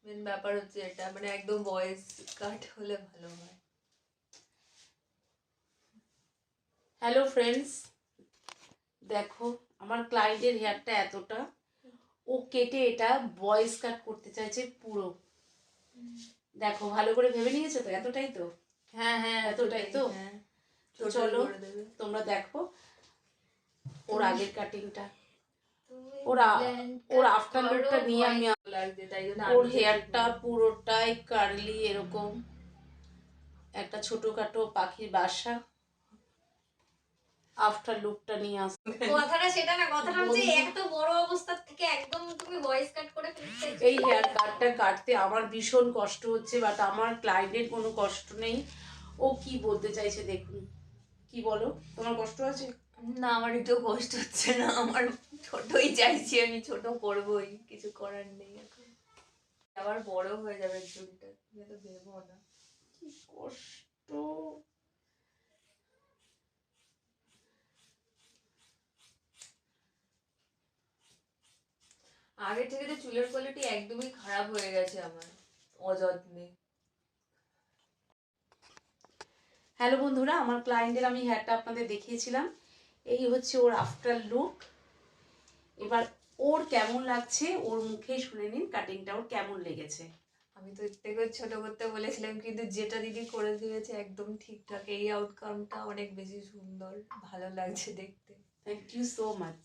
Main ব্যাপার হচ্ছে এটা, মানে একদম ভয়েস কাট হলে ভালো হয়। হ্যালো ফ্রেন্ডস, দেখো আমার ক্লায়েন্টের হেয়ারটা এতটা, ও কেটে এটা ভয়েস কাট করতে চাইছে পুরো। দেখো ভালো করে ভেবে নিয়েছো তো? এতটাই তো? হ্যাঁ হ্যাঁ এতটাই তো? হ্যাঁ, তো চলো তোমরা দেখো ওর আগের কাটিংটা, ওর আফটার লুকটা নিয়ে আমি লাগছে, তাই জন্য ওর হেয়ারটা পুরোটাই কার্লি, এরকম একটা ছোটখাটো পাখির বাসা। আফটার লুকটা নিয়ে আস। কথাটা সেটা না, কথাটা হচ্ছে এত বড় অবস্থা থেকে একদম তুমি ভয়েস কাট করে ফেলতে। এই হেয়ার কাটটা কাটতে আমার ভীষণ কষ্ট হচ্ছে, বাট আমার ক্লায়েন্টের কোনো কষ্ট নেই। ও কি বলতে চাইছে দেখুন। কি বলো, তোমার কষ্ট আছে? না, আমার একটু কষ্ট হচ্ছে না, আমার ছোটই চাইছি, আমি ছোট করবই, কিছু করার নেই এখন। আবার বড় হয়ে যাবে চুলটা, তো দেবো না। কি কষ্ট। আগে থেকে তো চুলের কোয়ালিটি একদমই খারাপ হয়ে গেছে আমার অযত্নে। হ্যালো বন্ধুরা, আমার ক্লায়েন্টের আমি হেয়ারটা আপনাদের দেখিয়েছিলাম। এই হচ্ছে ওর আফটার লুক। এবার ওর কেমন লাগছে ওর মুখে শুনে নিন কাটিংটা ওর কেমন লেগেছে। আমি তো এর থেকে ছোট করতে বলেছিলাম, কিন্তু যেটা দিদি করে দিয়েছে একদম ঠিকঠাক। এই আউটকামটা অনেক বেশি সুন্দর, ভালো লাগছে দেখতে। Thank you so much.